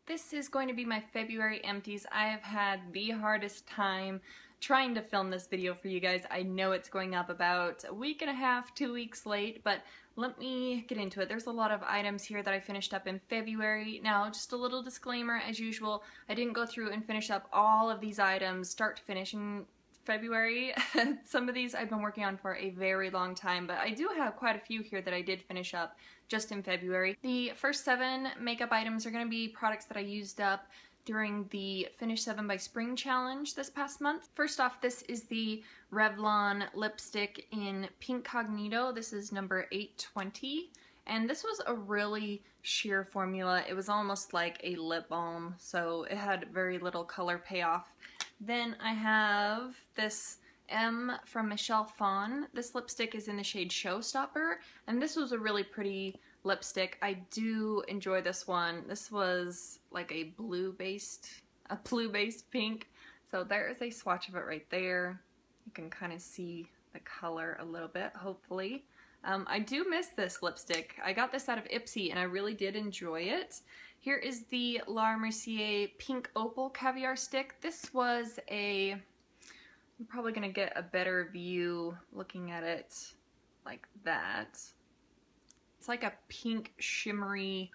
This is going to be my February empties. I have had the hardest time trying to film this video for you guys. I know it's going up about a week and a half, 2 weeks late, but let me get into it. There's a lot of items here that I finished up in February. Now, just a little disclaimer, as usual, I didn't go through and finish up all of these items start to finish in February. Some of these I've been working on for a very long time, but I do have quite a few here that I did finish up just in February. The first 7 makeup items are going to be products that I used up during the Finish 7 by Spring challenge this past month. First off, this is the Revlon lipstick in Pink Cognito. This is number 820. And this was a really sheer formula. It was almost like a lip balm, so it had very little color payoff. Then I have this M from Michelle Phan. This lipstick is in the shade Showstopper, and this was a really pretty lipstick. I do enjoy this one. This was like a blue-based pink. So there is a swatch of it right there. You can kind of see the color a little bit, hopefully. I do miss this lipstick. I got this out of Ipsy and I really did enjoy it. Here is the La Mercier Pink Opal Caviar Stick. This was you're probably going to get a better view looking at it like that. It's like a pink shimmery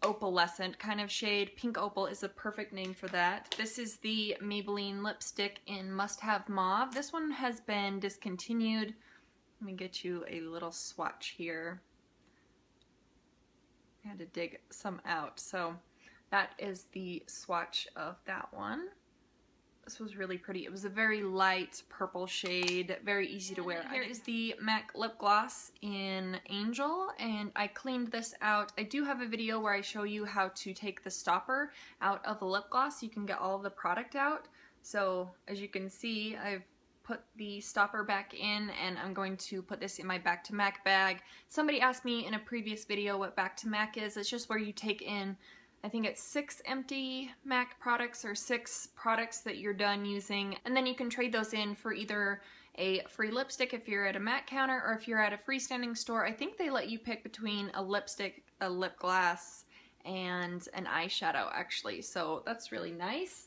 opalescent kind of shade. Pink Opal is a perfect name for that. This is the Maybelline lipstick in Must Have Mauve. This one has been discontinued. Let me get you a little swatch here. I had to dig some out. So that is the swatch of that one. This was really pretty. It was a very light purple shade, very easy to wear. Here is the MAC lip gloss in Angel, and I cleaned this out. I do have a video where I show you how to take the stopper out of the lip gloss. You can get all of the product out. So as you can see, I've put the stopper back in, and I'm going to put this in my Back to MAC bag. Somebody asked me in a previous video what Back to MAC is. It's just where you take in, I think it's 6 empty MAC products or 6 products that you're done using, and then you can trade those in for either a free lipstick if you're at a MAC counter, or if you're at a freestanding store. I think they let you pick between a lipstick, a lip gloss, and an eyeshadow actually, so that's really nice.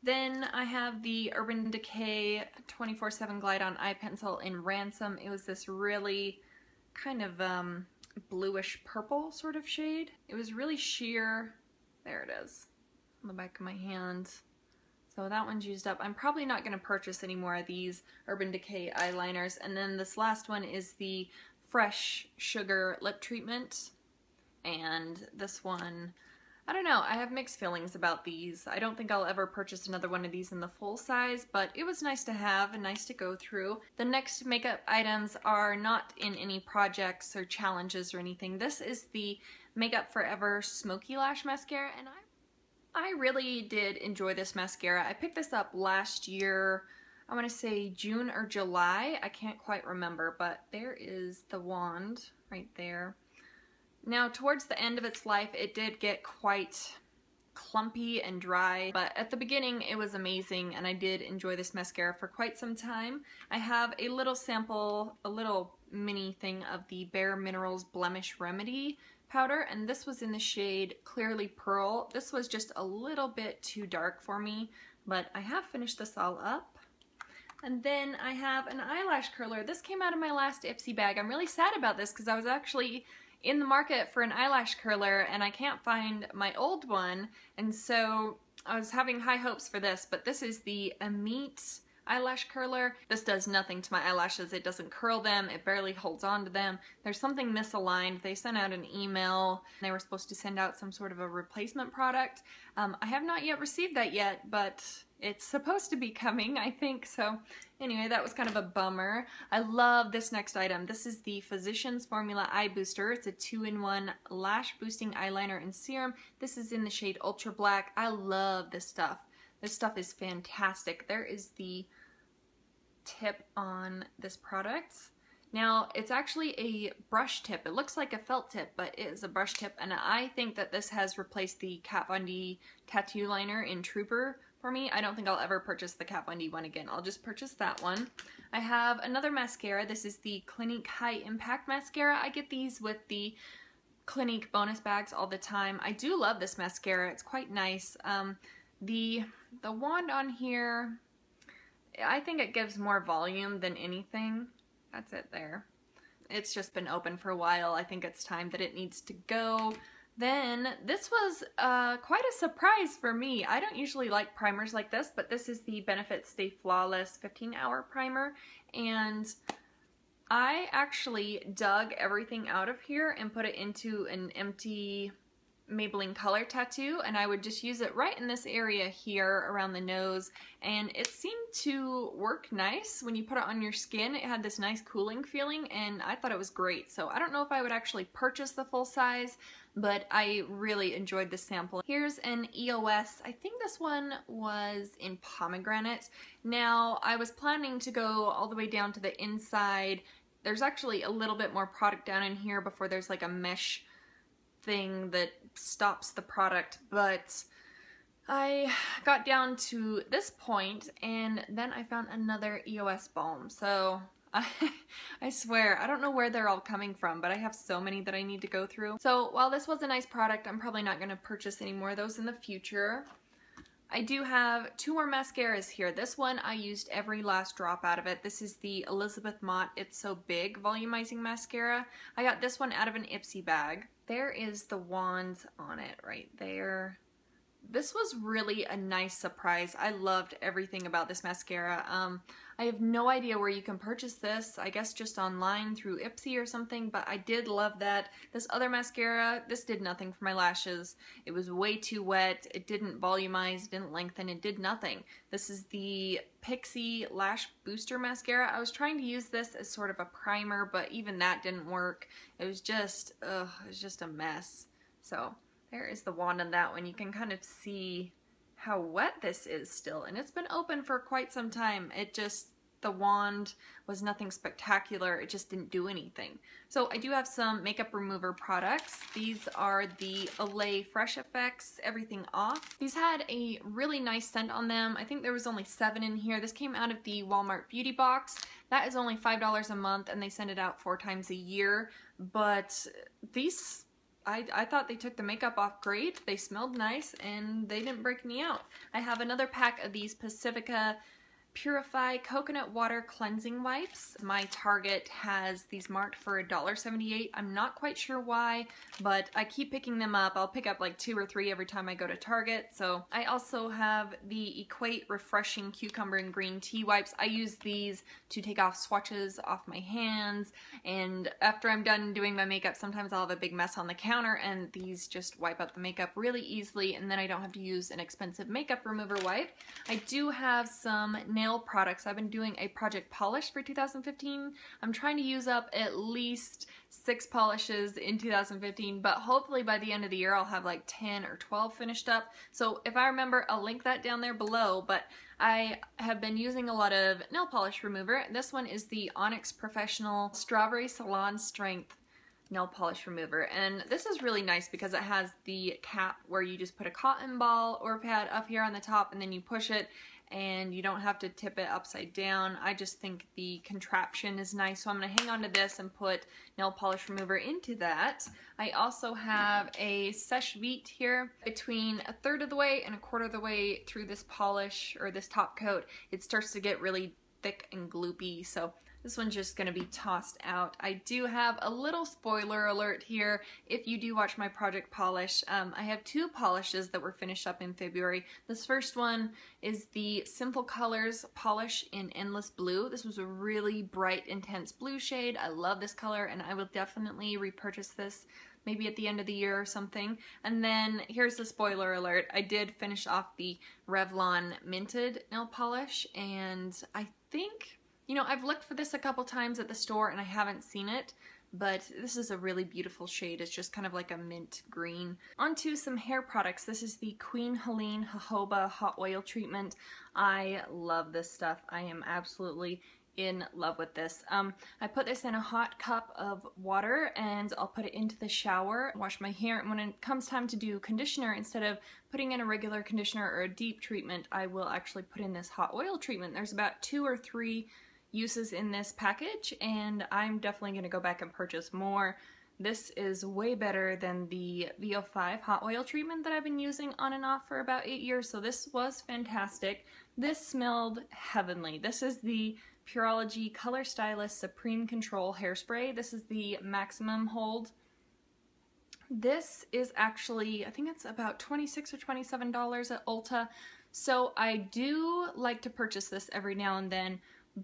Then I have the Urban Decay 24/7 Glide On Eye Pencil in Ransom. It was this really kind of bluish purple sort of shade. It was really sheer. There it is on the back of my hand. So that one's used up. I'm probably not going to purchase any more of these Urban Decay eyeliners. And then this last one is the Fresh Sugar Lip Treatment. And this one, I don't know, I have mixed feelings about these. I don't think I'll ever purchase another one of these in the full size, but it was nice to have and nice to go through. The next makeup items are not in any projects or challenges or anything. This is the Makeup Forever Smoky Lash Mascara, and I really did enjoy this mascara. I picked this up last year, I want to say June or July. I can't quite remember, but there is the wand right there. Now, towards the end of its life, it did get quite clumpy and dry, but at the beginning it was amazing, and I did enjoy this mascara for quite some time. I have a little sample, a little mini thing of the Bare Minerals Blemish Remedy powder, and this was in the shade Clearly Pearl. This was just a little bit too dark for me, but I have finished this all up. And then I have an eyelash curler. This came out of my last Ipsy bag. I'm really sad about this because I was actually in the market for an eyelash curler and I can't find my old one, and so I was having high hopes for this, but this is the Amite eyelash curler. This does nothing to my eyelashes. It doesn't curl them, it barely holds on to them. There's something misaligned. They sent out an email. They were supposed to send out some sort of a replacement product. I have not yet received that yet, but it's supposed to be coming, I think. So anyway, that was kind of a bummer. I love this next item. This is the Physicians Formula Eye Booster. It's a 2-in-1 lash boosting eyeliner and serum. This is in the shade Ultra Black. I love this stuff. This stuff is fantastic. There is the tip on this product. Now, it's actually a brush tip. It looks like a felt tip, but it is a brush tip, and I think that this has replaced the Kat Von D tattoo liner in Trooper for me. I don't think I'll ever purchase the Kat Von D one again. I'll just purchase that one. I have another mascara. This is the Clinique High Impact Mascara. I get these with the Clinique bonus bags all the time. I do love this mascara. It's quite nice. The wand on here, I think it gives more volume than anything. That's it there. It's just been open for a while. I think it's time that it needs to go. Then this was quite a surprise for me. I don't usually like primers like this, but this is the Benefit Stay Flawless 15-hour primer, and I actually dug everything out of here and put it into an empty Maybelline Color Tattoo, and I would just use it right in this area here around the nose, and it seemed to work nice. When you put it on your skin, it had this nice cooling feeling, and I thought it was great. So I don't know if I would actually purchase the full size, but I really enjoyed the sample. Here's an EOS. I think this one was in pomegranate. Now, I was planning to go all the way down to the inside. There's actually a little bit more product down in here before there's like a mesh thing that stops the product, but I got down to this point and then I found another EOS balm. So I swear, I don't know where they're all coming from, but I have so many that I need to go through. So while this was a nice product, I'm probably not going to purchase any more of those in the future. I do have two more mascaras here. This one, I used every last drop out of it. This is the Elizabeth Mott It's So Big Volumizing Mascara. I got this one out of an Ipsy bag. There is the wand on it right there. This was really a nice surprise. I loved everything about this mascara. I have no idea where you can purchase this. I guess just online through Ipsy or something, but I did love that. This other mascara, this did nothing for my lashes. It was way too wet. It didn't volumize, didn't lengthen, it did nothing. This is the Pixie Lash Booster Mascara. I was trying to use this as sort of a primer, but even that didn't work. It was just a mess. So there is the wand on that one. You can kind of see how wet this is still, and it's been open for quite some time. The wand was nothing spectacular. It just didn't do anything. So I do have some makeup remover products. These are the Olay Fresh Effects Everything Off. These had a really nice scent on them. I think there was only 7 in here. This came out of the Walmart Beauty Box. That is only $5 a month, and they send it out 4 times a year. But these, I thought they took the makeup off great. They smelled nice and they didn't break me out. I have another pack of these Pacifica Purify Coconut Water Cleansing Wipes. My Target has these marked for $1.78. I'm not quite sure why, but I keep picking them up. I'll pick up like 2 or 3 every time I go to Target. So I also have the Equate Refreshing Cucumber and Green Tea Wipes. I use these to take off swatches off my hands, and after I'm done doing my makeup, sometimes I'll have a big mess on the counter, and these just wipe up the makeup really easily, and then I don't have to use an expensive makeup remover wipe. I do have some nail products. I've been doing a project polish for 2015. I'm trying to use up at least 6 polishes in 2015, but hopefully by the end of the year I'll have like 10 or 12 finished up. So if I remember, I'll link that down there below, but I have been using a lot of nail polish remover. This one is the Onyx Professional Strawberry Salon Strength nail polish remover, and this is really nice because it has the cap where you just put a cotton ball or pad up here on the top and then you push it and you don't have to tip it upside down. I just think the contraption is nice, so I'm going to hang on to this and put nail polish remover into that. I also have a Seche Vite here. Between 1/3 of the way and 1/4 of the way through this polish or this top coat, it starts to get really thick and gloopy, so this one's just going to be tossed out. I do have a little spoiler alert here. If you do watch my project polish, I have 2 polishes that were finished up in February. This first one is the Simple Colors polish in Endless Blue. This was a really bright, intense blue shade. I love this color, and I will definitely repurchase this maybe at the end of the year or something. And then here's the spoiler alert. I did finish off the Revlon Minted nail polish, and I think, you know, I've looked for this a couple times at the store and I haven't seen it, but this is a really beautiful shade. It's just kind of like a mint green. Onto some hair products. This is the Queen Helene Jojoba Hot Oil Treatment. I love this stuff. I am absolutely in love with this. I put this in a hot cup of water and I'll put it into the shower, wash my hair, and when it comes time to do conditioner, instead of putting in a regular conditioner or a deep treatment, I will actually put in this hot oil treatment. There's about 2 or 3 uses in this package, and I'm definitely going to go back and purchase more. This is way better than the VO5 hot oil treatment that I've been using on and off for about 8 years, so this was fantastic. This smelled heavenly. This is the Pureology Color Stylist Supreme Control Hairspray. This is the maximum hold. This is actually, I think it's about $26 or $27 at Ulta, so I do like to purchase this every now and then,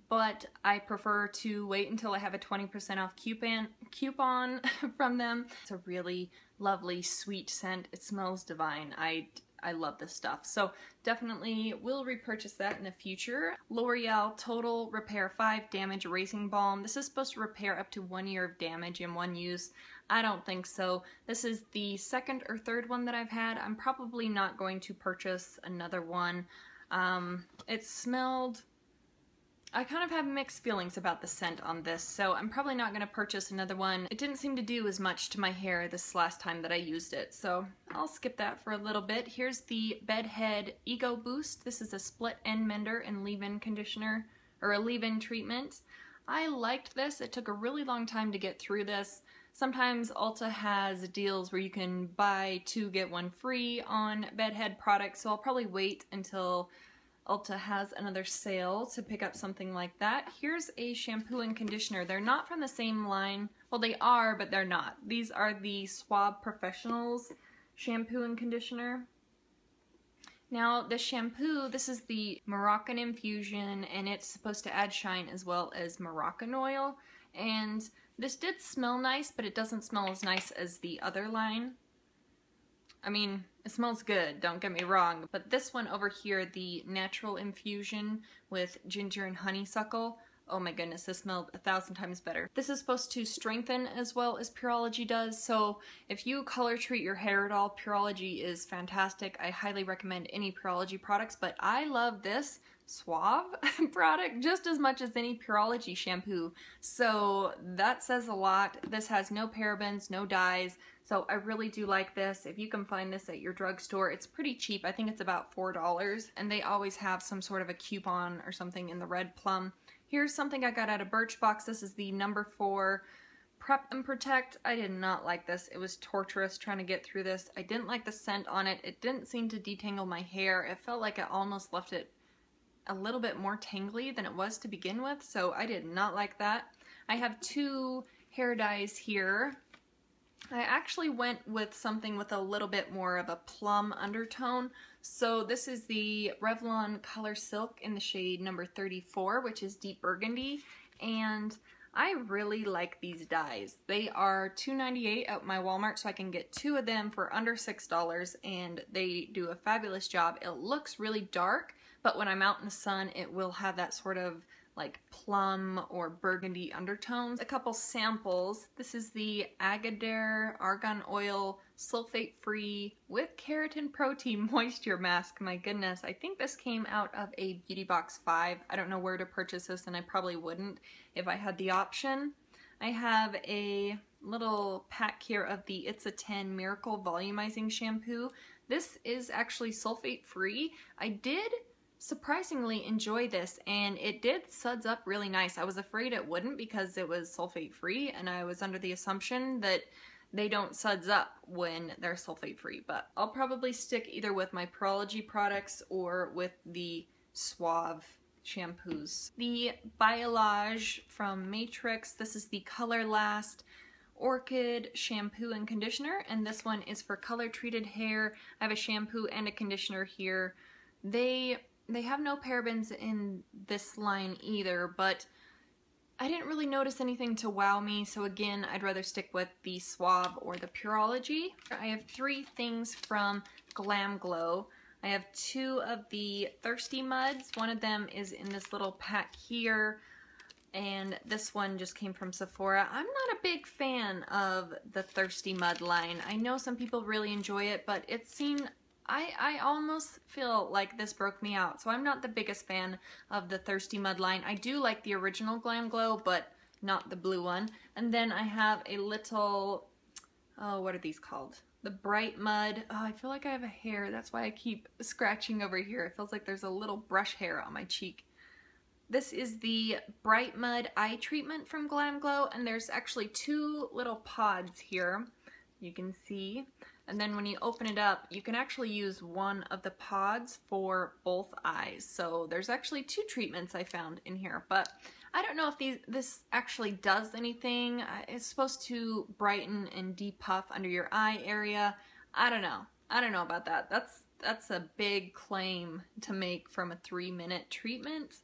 but I prefer to wait until I have a 20% off coupon from them. It's a really lovely, sweet scent. It smells divine. I love this stuff. So definitely will repurchase that in the future. L'Oreal Total Repair 5 Damage Erasing Balm. This is supposed to repair up to 1 year of damage in one use. I don't think so. This is the second or third one that I've had. I'm probably not going to purchase another one. It smelled... I kind of have mixed feelings about the scent on this, so I'm probably not going to purchase another one. It didn't seem to do as much to my hair this last time that I used it, so I'll skip that for a little bit. Here's the Bedhead Ego Boost. This is a split end mender and leave-in conditioner, or a leave-in treatment. I liked this. It took a really long time to get through this. Sometimes Ulta has deals where you can buy 2 get 1 free on Bedhead products, so I'll probably wait until Ulta has another sale to pick up something like that. Here's a shampoo and conditioner. They're not from the same line. Well, they are, but they're not. These are the Suave Professionals shampoo and conditioner. Now, the shampoo, this is the Moroccan infusion, and it's supposed to add shine as well as Moroccan oil. And this did smell nice, but it doesn't smell as nice as the other line. I mean, it smells good, don't get me wrong, but this one over here, the natural infusion with ginger and honeysuckle, oh my goodness, this smelled 1,000 times better. This is supposed to strengthen as well as Pureology does, so if you color treat your hair at all, Pureology is fantastic. I highly recommend any Pureology products, but I love this Suave product just as much as any Pureology shampoo, so that says a lot. This has no parabens, no dyes, so I really do like this. If you can find this at your drugstore, it's pretty cheap. I think it's about $4, and they always have some sort of a coupon or something in the red plum. Here's something I got at a Birchbox. This is the number 4 Prep and Protect. I did not like this. It was torturous trying to get through this. I didn't like the scent on it. It didn't seem to detangle my hair. It felt like it almost left it a little bit more tangly than it was to begin with, so I did not like that. I have 2 hair dyes here. I actually went with something with a little bit more of a plum undertone. So this is the Revlon Color Silk in the shade number 34, which is deep burgundy, and I really like these dyes. They are $2.98 at my Walmart, so I can get 2 of them for under $6, and they do a fabulous job. It looks really dark, but when I'm out in the sun, it will have that sort of like plum or burgundy undertones. A couple samples. This is the Agadir Argan Oil Sulfate Free with Keratin Protein Moisture Mask. My goodness, I think this came out of a Beauty Box 5. I don't know where to purchase this, and I probably wouldn't if I had the option. I have a little pack here of the It's a 10 Miracle Volumizing Shampoo. This is actually sulfate free. I did surprisingly enjoy this, and it did suds up really nice. I was afraid it wouldn't because it was sulfate free, and I was under the assumption that they don't suds up when they're sulfate free, but I'll probably stick either with my Pureology products or with the Suave shampoos. The Biolage from Matrix. This is the Color Last Orchid shampoo and conditioner, and this one is for color treated hair. I have a shampoo and a conditioner here. They have no parabens in this line either, but I didn't really notice anything to wow me, so again, I'd rather stick with the Suave or the Pureology. I have 3 things from Glam Glow. I have 2 of the Thirsty Muds. One of them is in this little pack here, and this one just came from Sephora. I'm not a big fan of the Thirsty Mud line. I know some people really enjoy it, but it seemed... I almost feel like this broke me out, so I'm not the biggest fan of the Thirsty Mud line. I do like the original Glam Glow, but not the blue one. And then I have a little, oh, what are these called? The Bright Mud. Oh, I feel like I have a hair. That's why I keep scratching over here. It feels like there's a little brush hair on my cheek. This is the Bright Mud Eye Treatment from Glam Glow, and there's actually 2 little pods here, you can see. And then when you open it up, you can actually use one of the pods for both eyes. So there's actually 2 treatments I found in here, but I don't know if this actually does anything. It's supposed to brighten and depuff under your eye area. I don't know. I don't know about that. That's a big claim to make from a 3-minute treatment.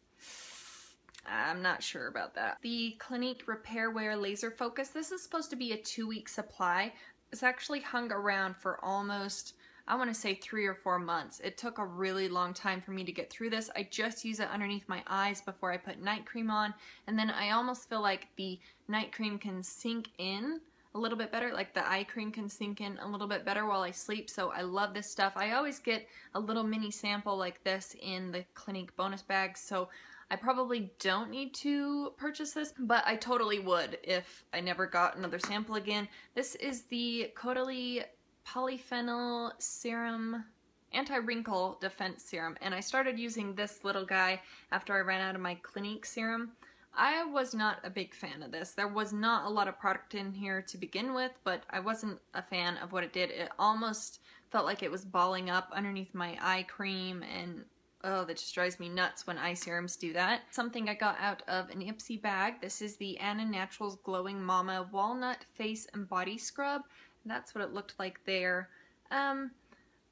I'm not sure about that. The Clinique Repair Wear Laser Focus. This is supposed to be a 2-week supply. It's actually hung around for almost, I want to say 3 or 4 months. It took a really long time for me to get through this. I just use it underneath my eyes before I put night cream on, and then I almost feel like the night cream can sink in a little bit better, like the eye cream can sink in a little bit better while I sleep, so I love this stuff. I always get a little mini sample like this in the Clinique bonus bag, so I probably don't need to purchase this, but I totally would if I never got another sample again. This is the Caudalie Polyphenol Serum Anti-Wrinkle Defense Serum, and I started using this little guy after I ran out of my Clinique serum. I was not a big fan of this. There was not a lot of product in here to begin with, but I wasn't a fan of what it did. It almost felt like it was balling up underneath my eye cream, and oh, that just drives me nuts when eye serums do that. Something I got out of an EMPTIES bag. This is the Anna Naturals Glowing Mama Walnut Face and Body Scrub. And that's what it looked like there. I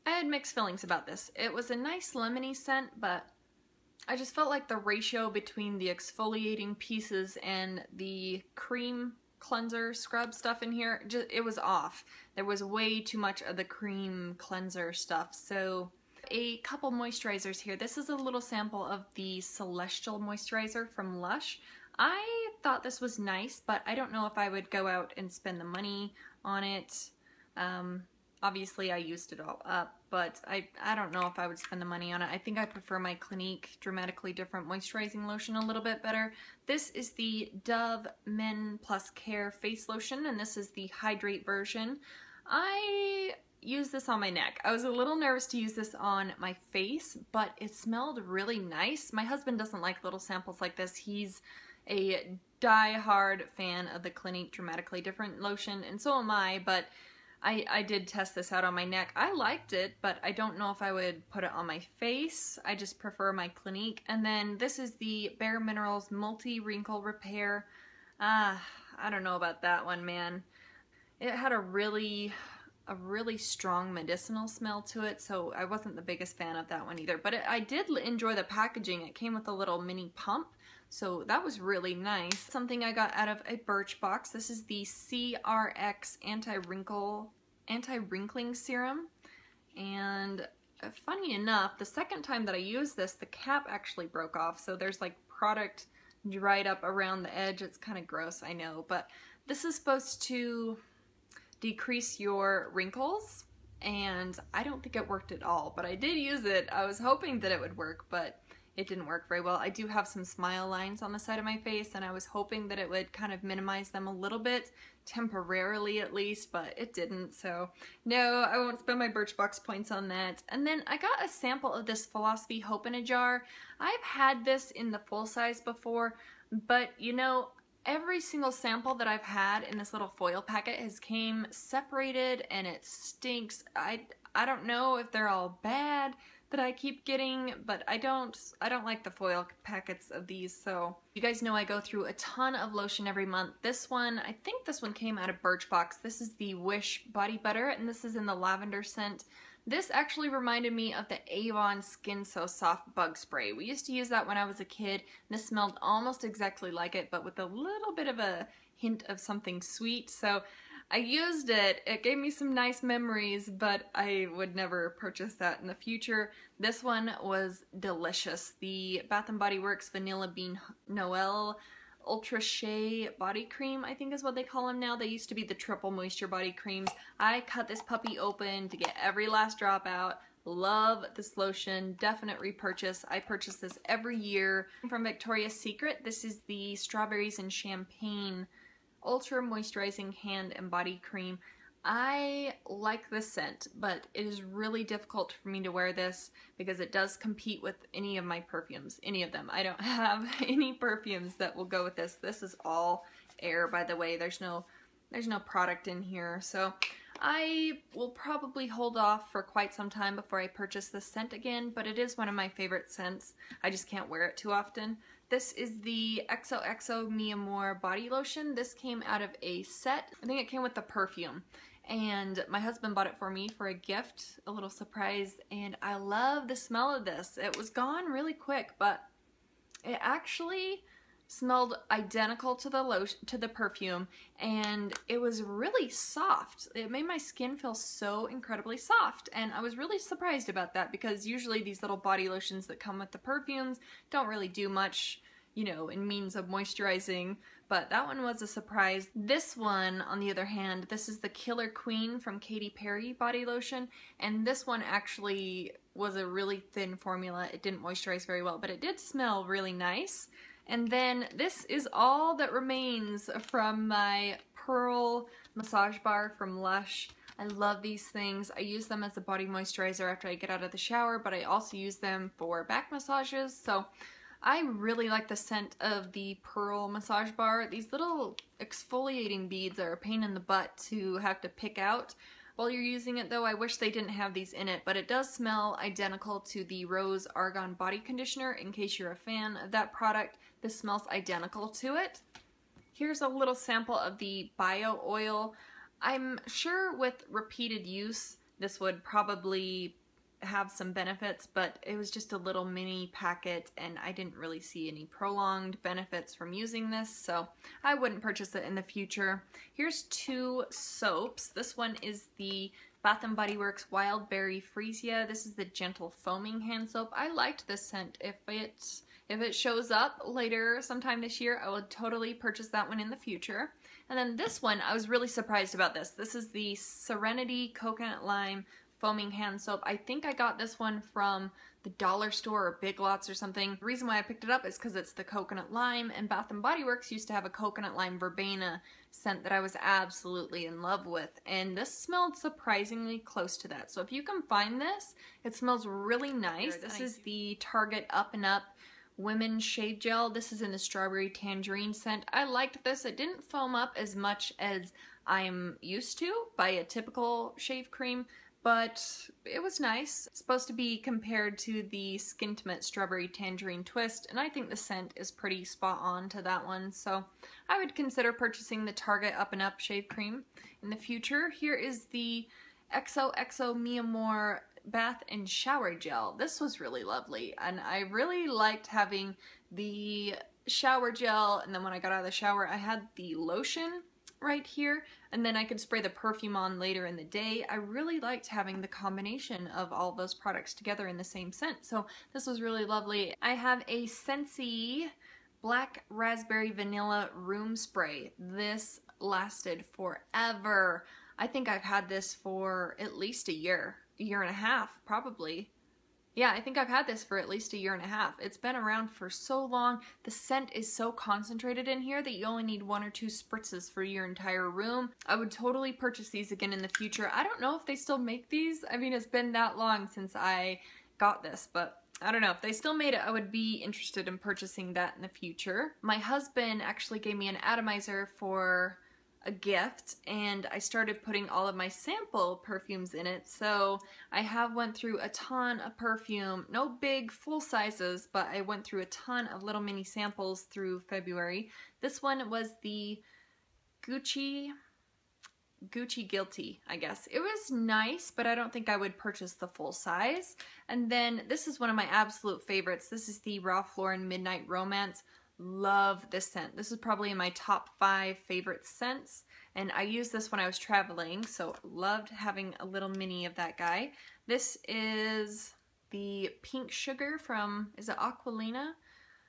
had mixed feelings about this. It was a nice lemony scent, but I just felt like the ratio between the exfoliating pieces and the cream cleanser scrub stuff in here, it was off. There was way too much of the cream cleanser stuff, so a couple moisturizers here. This is a little sample of the Celestial Moisturizer from Lush. I thought this was nice, but I don't know if I would go out and spend the money on it. Obviously I used it all up, but I don't know if I would spend the money on it. I think I prefer my Clinique Dramatically Different Moisturizing Lotion a little bit better. This is the Dove Men Plus Care Face Lotion, and this is the Hydrate version. I use this on my neck. I was a little nervous to use this on my face, but it smelled really nice. My husband doesn't like little samples like this. He's a die-hard fan of the Clinique Dramatically Different lotion, and so am I, but I did test this out on my neck. I liked it, but I don't know if I would put it on my face. I just prefer my Clinique. And then this is the Bare Minerals Multi-Wrinkle Repair. I don't know about that one, man. It had a really strong medicinal smell to it, so I wasn't the biggest fan of that one either. But I did enjoy the packaging. It came with a little mini pump, so that was really nice. Something I got out of a Birchbox. This is the CRX Anti-Wrinkling Serum, and funny enough, the second time that I used this, the cap actually broke off, so there's like product dried up around the edge. It's kind of gross, I know, but this is supposed to decrease your wrinkles, and I don't think it worked at all, but I did use it. I was hoping that it would work, but it didn't work very well. I do have some smile lines on the side of my face, and I was hoping that it would kind of minimize them a little bit, temporarily at least, but it didn't, so no, I won't spend my Birchbox points on that. And then I got a sample of this Philosophy Hope in a jar. I've had this in the full size before, but you know, every single sample that I've had in this little foil packet has came separated, and it stinks. I don't know if they're all bad that I keep getting, but I don't like the foil packets of these. So you guys know I go through a ton of lotion every month. This one, I think this one came out of Birchbox. This is the Wish Body Butter, and this is in the lavender scent. This actually reminded me of the Avon Skin So Soft bug spray. We used to use that when I was a kid. This smelled almost exactly like it, but with a little bit of a hint of something sweet. So I used it. It gave me some nice memories, but I would never purchase that in the future. This one was delicious. The Bath & Body Works Vanilla Bean Noel Ultra Shea Body Cream, I think is what they call them now. They used to be the Triple Moisture Body Creams. I cut this puppy open to get every last drop out. Love this lotion. Definite repurchase. I purchase this every year. From Victoria's Secret, this is the Strawberries and Champagne Ultra Moisturizing Hand and Body Cream. I like this scent, but it is really difficult for me to wear this because it does compete with any of my perfumes, any of them. I don't have any perfumes that will go with this. This is all air, by the way. There's no product in here, so I will probably hold off for quite some time before I purchase this scent again, but it is one of my favorite scents. I just can't wear it too often. This is the XOXO Mi Amor body lotion. This came out of a set. I think it came with the perfume, and my husband bought it for me for a gift, a little surprise, and I love the smell of this. It was gone really quick, but it actually smelled identical to the lotion, to the perfume, and it was really soft. It made my skin feel so incredibly soft, and I was really surprised about that because usually these little body lotions that come with the perfumes don't really do much, you know, in means of moisturizing, but that one was a surprise. This one, on the other hand, this is the Killer Queen from Katy Perry body lotion, and this one actually was a really thin formula. It didn't moisturize very well, but it did smell really nice. And then this is all that remains from my Pearl massage bar from Lush. I love these things. I use them as a body moisturizer after I get out of the shower, but I also use them for back massages. So I really like the scent of the Pearl massage bar. These little exfoliating beads are a pain in the butt to have to pick out while you're using it, though. I wish they didn't have these in it, but it does smell identical to the Rose Argan body conditioner. In case you're a fan of that product, this smells identical to it. Here's a little sample of the bio oil. I'm sure with repeated use this would probably have some benefits, but it was just a little mini packet and I didn't really see any prolonged benefits from using this, so I wouldn't purchase it in the future. Here's two soaps. This one is the Bath & Body Works Wild Berry Freesia. This is the gentle foaming hand soap. I liked this scent. If it shows up later sometime this year, I would totally purchase that one in the future. And then this one, I was really surprised about this. This is the Serenity Coconut Lime Foaming Hand Soap. I think I got this one from the dollar store or Big Lots or something. The reason why I picked it up is because it's the coconut lime, and Bath & Body Works used to have a coconut lime verbena scent that I was absolutely in love with, and this smelled surprisingly close to that. So if you can find this, it smells really nice. This is the Target Up and Up Women's Shave Gel. This is in the Strawberry Tangerine scent. I liked this. It didn't foam up as much as I'm used to by a typical shave cream, but it was nice. It's supposed to be compared to the Skintimate Strawberry Tangerine Twist, and I think the scent is pretty spot on to that one, so I would consider purchasing the Target Up and Up shave cream in the future. Here is the XOXO Mi Amor Bath and Shower Gel. This was really lovely, and I really liked having the shower gel, and then when I got out of the shower I had the lotion right here, and then I could spray the perfume on later in the day. I really liked having the combination of all those products together in the same scent, so this was really lovely. I have a Scentsy Black Raspberry Vanilla Room Spray. This lasted forever. I think I've had this for at least a year and a half, probably. Yeah, I think I've had this for at least a year and a half. It's been around for so long. The scent is so concentrated in here that you only need 1 or 2 spritzes for your entire room. I would totally purchase these again in the future. I don't know if they still make these. I mean, it's been that long since I got this, but I don't know. If they still made it, I would be interested in purchasing that in the future. My husband actually gave me an atomizer for a gift, and I started putting all of my sample perfumes in it, so I have went through a ton of perfume. No big full sizes, but I went through a ton of little mini samples through February. This one was the Gucci Guilty, I guess. It was nice, but I don't think I would purchase the full size. And then this is one of my absolute favorites. This is the Ralph Lauren Midnight Romance. Love this scent. This is probably in my top 5 favorite scents, and I used this when I was traveling, so loved having a little mini of that guy. This is the Pink Sugar from, is it Aquilina?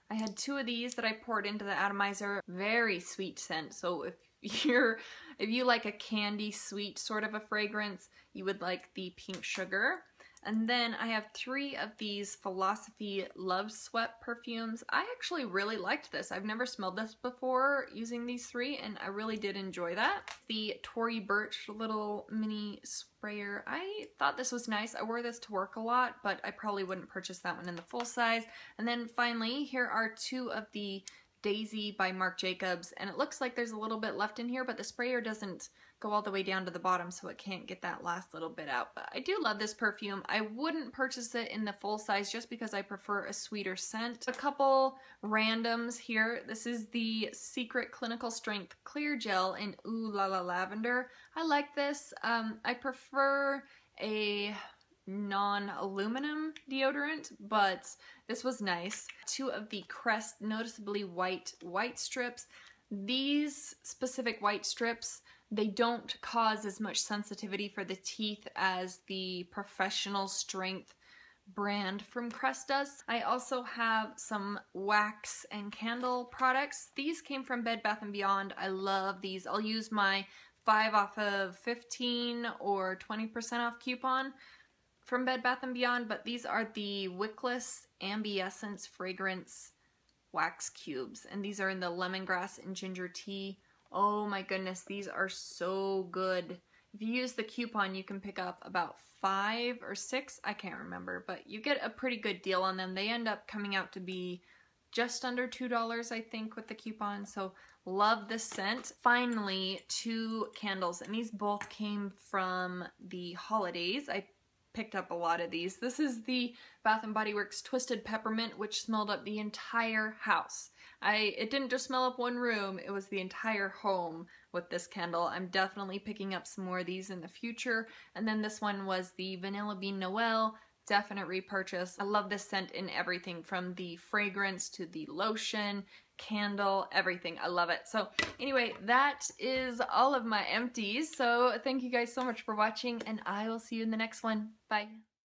I had 2 of these that I poured into the atomizer. Very sweet scent, so if you like a candy sweet sort of a fragrance, you would like the Pink Sugar. And then I have 3 of these Philosophy Love Sweat perfumes. I actually really liked this. I've never smelled this before using these 3, and I really did enjoy that. The Tory Burch little mini sprayer. I thought this was nice. I wore this to work a lot, but I probably wouldn't purchase that one in the full size. And then finally, here are 2 of the Daisy by Marc Jacobs, and it looks like there's a little bit left in here, but the sprayer doesn't go all the way down to the bottom, so it can't get that last little bit out. But I do love this perfume. I wouldn't purchase it in the full size just because I prefer a sweeter scent. A couple randoms here. This is the Secret Clinical Strength Clear Gel in Ooh La La Lavender. I like this. I prefer a non-aluminum deodorant, but this was nice. 2 of the Crest Noticeably White strips. These specific white strips, they don't cause as much sensitivity for the teeth as the Professional Strength brand from Crest does. I also have some wax and candle products. These came from Bed Bath & Beyond. I love these. I'll use my 5 off of 15 or 20% off coupon from Bed Bath & Beyond, but these are the Wickless Ambiessence Fragrance Wax Cubes, and these are in the lemongrass and ginger tea. Oh my goodness, these are so good. If you use the coupon, you can pick up about 5 or 6, I can't remember, but you get a pretty good deal on them. They end up coming out to be just under $2, I think, with the coupon, so love this scent. Finally, 2 candles, and these both came from the holidays. I picked up a lot of these. This is the Bath & Body Works Twisted Peppermint, which smelled up the entire house. It didn't just smell up one room, it was the entire home with this candle. I'm definitely picking up some more of these in the future. And then this one was the Vanilla Bean Noel. Definite repurchase. I love this scent in everything, from the fragrance to the lotion, candle, everything. I love it. So anyway, that is all of my empties. So thank you guys so much for watching, and I will see you in the next one. Bye.